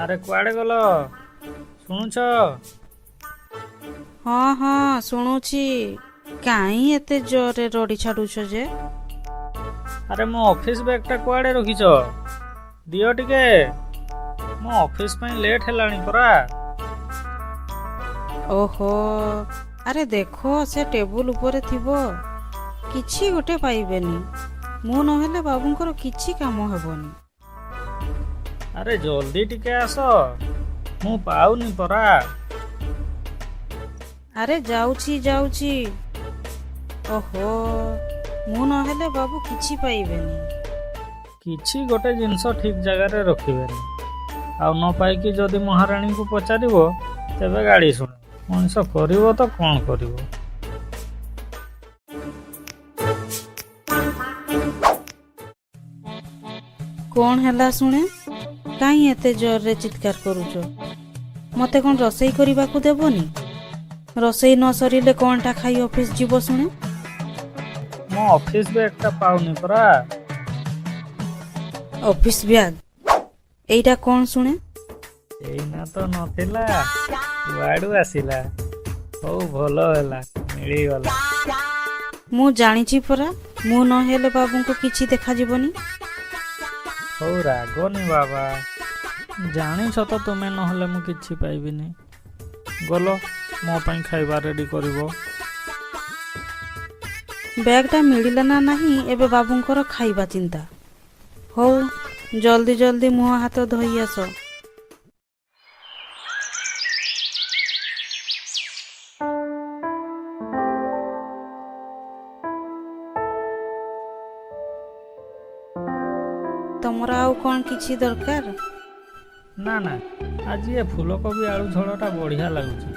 ଆରେ କୁଆଡ଼େ ଗଲ ଶୁଣୁଛ? ହଁ ହଁ ଶୁଣୁଛି। କାହିଁ ଏତେ ଜୋରରେ ରଡ଼ି ଛାଡୁଛ ଯେ? ଆରେ ମୋ ଅଫିସ ବ୍ୟାଗଟା କୁଆଡ଼େ ରଖିଛ? ଦିଅ ଟିକେ, ମୋ ଅଫିସ ପାଇଁ ଲେଟ୍ ହେଲାଣି ପରା। ଓହୋ, ଆରେ ଦେଖ ସେ ଟେବୁଲ ଉପରେ ଥିବ। କିଛି ଗୋଟେ ପାଇବେନି। ମୁଁ ନହେଲେ ବାବୁଙ୍କର କିଛି କାମ ହେବନି। ଆରେ ଜଲ୍ଦି ଟିକେ ଆସ, ମୁଁ ପାଉନି ପରା। ଆରେ ଯାଉଛି ଯାଉଛି। ଓହୋ, ମୁଁ ନହେଲେ ବାବୁ କିଛି ପାଇବେନି। କିଛି ଗୋଟେ ଜିନିଷ ଠିକ୍ ଜାଗାରେ ରଖିବେନି, ଆଉ ନ ପାଇକି ଯଦି ମହାରାଣୀଙ୍କୁ ପଚାରିବ ତେବେ ଗାଳି ଶୁଣିବ। ମଣିଷ କରିବ ତ କ'ଣ କରିବ? କ'ଣ ହେଲା ଶୁଣେ? କାହିଁ ଏତେ ଜୋରରେ ଚିତ୍କାର କରୁଛ? ମତେ କ'ଣ ରୋଷେଇ କରିବାକୁ ଦେବନି? ରୋଷେଇ ନ ସରିଲେ କ'ଣଟା ଖାଇ ଅଫିସ ଯିବ ଶୁଣେ? ମୋ ଅଫିସ ବ୍ୟାଗଟା ପାଉନି ପରା। Office bag? ଏଇଟା କ'ଣ ଶୁଣେ? ଏଇନା ତ ନଥିଲା, କୁଆଡ଼ୁ ଆସିଲା? ହଉ ଭଲ ହେଲା, ମିଳିଗଲା। ମୁଁ ଜାଣିଛି ପରା, ମୁଁ ନହେଲେ ବାବୁଙ୍କୁ କିଛି ଦେଖାଯିବନି। ହଉ ରାଗନି ବାବା, ଜାଣିଛ ତ ତୁମେ ନହେଲେ ମୁଁ କିଛି ପାଇବିନି। ଗଲ, ମୋ ପାଇଁ ଖାଇବା ରେଡ଼ି କରିବ। ବ୍ୟାଗଟା ମିଳିଲା ନା ନାହିଁ ଏବେ ବାବୁଙ୍କର ଖାଇବା ଚିନ୍ତା। ହଉ ଜଲ୍ଦି ଜଲ୍ଦି ମୁହଁ ହାତ ଧୋଇ ଆସ। ତମର ଆଉ କ'ଣ କିଛି ଦରକାର? ନା ନା, ଆଜି ଏ ଫୁଲକୋବି ଆଳୁ ଝୋଳଟା ବଢ଼ିଆ ଲାଗୁଛି।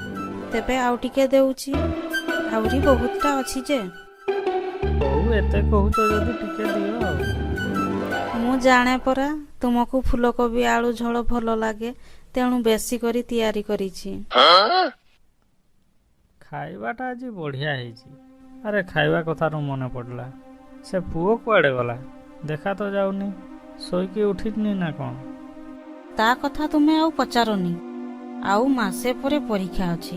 ତେବେ ଆଉ ଟିକେ ଦେଉଛି। ଆହୁରି ବହୁତଟା ଅଛି ଯେ। ହଉ ଏତେ କହୁଛ ଯଦି ଟିକେ ଦିଅ ଆଉ। ମୁଁ ଜାଣେ ପରା ତୁମକୁ ଫୁଲକୋବି ଆଳୁ ଝୋଳ ଭଲ ଲାଗେ, ତେଣୁ ବେଶୀ କରି ତିଆରି କରିଛି। ଖାଇବାଟା ଆଜି ବଢ଼ିଆ ହେଇଛି। ଆରେ ଖାଇବା କଥାରୁ ମନେ ପଡ଼ିଲା, ସେ ପୁଅ କୁଆଡ଼େ ଗଲା? ଦେଖା ତ ଯାଉନି। ଶୋଇକି ଉଠିନି ନା କ'ଣ? ତା କଥା ତୁମେ ଆଉ ପଚାରନି। ଆଉ ମାସେ ପରେ ପରୀକ୍ଷା ଅଛି,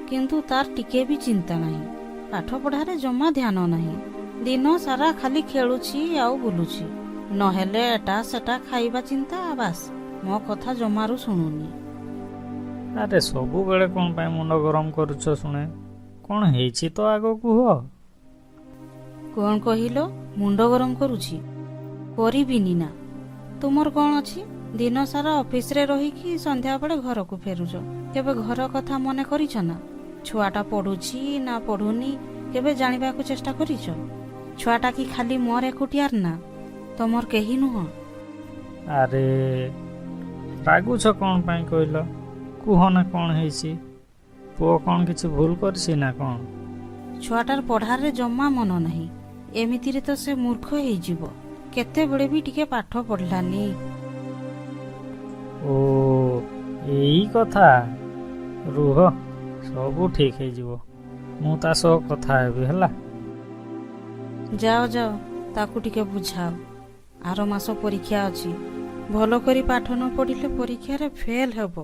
କିନ୍ତୁ ତାର ଟିକେ ବି ଚିନ୍ତା ନାହିଁ। ପାଠ ପଢ଼ାରେ ଜମା ଧ୍ୟାନ ନାହିଁ। ଦିନ ସାରା ଖାଲି ଖେଳୁଛି ଆଉ ବୁଲୁଛି। ନହେଲେ ଏଟା ସେଟା ଖାଇବା ଚିନ୍ତା। ବାସ୍, ମୋ କଥା ଜମାରୁ ଶୁଣୁନି। ଆରେ ସବୁବେଳେ କ'ଣ ପାଇଁ ମୁଣ୍ଡ ଗରମ କରୁଛ ଶୁଣେ? କ'ଣ ହେଇଛି ତ ଆଗ କୁହ। କ'ଣ କହିଲ? ମୁଣ୍ଡ ଗରମ କରୁଛି? କରିବିନି ନା। ତୁମର କ'ଣ ଅଛି? ଦିନ ସାରା ଅଫିସରେ ରହିକି ସନ୍ଧ୍ୟାବେଳେ ଘରକୁ ଫେରୁଛ। କେବେ ଘର କଥା ମନେ କରିଛ ନା? ଛୁଆଟା ପଢୁଛି ନା ପଢୁନି କେବେ ଜାଣିବାକୁ ଚେଷ୍ଟା କରିଛ? ଛୁଆଟା କି ଖାଲି ମୋର ଏକୁଟିଆର ନା, ତମର କେହି ନୁହଁ? ଆରେ ରାଗୁଛ କ'ଣ ପାଇଁ କହିଲ? କୁହ ନା କ'ଣ ହେଇଛି? ପୁଅ କ'ଣ କିଛି ଭୁଲ କରିଛି ନା କ'ଣ? ଛୁଆଟାର ପଢ଼ାରେ ଜମା ମନ ନାହିଁ। ଏମିତିରେ ତ ସେ ମୂର୍ଖ ହେଇଯିବ। କେତେବେଳେ ବି ଟିକେ ପାଠ ପଢ଼ିଲାନି। ଓ ଏଇ କଥା। ରୁହ, ସବୁ ଠିକ୍ ହେଇଯିବ। ମୁଁ ତା ସହ କଥା ହେବି ହେଲା। ଯାଅ ଯାଅ, ତାକୁ ଟିକେ ବୁଝାଅ। ଆର ମାସ ପରୀକ୍ଷା ଅଛି। ଭଲ କରି ପାଠ ନ ପଢ଼ିଲେ ପରୀକ୍ଷାରେ ଫେଲ୍ ହେବ।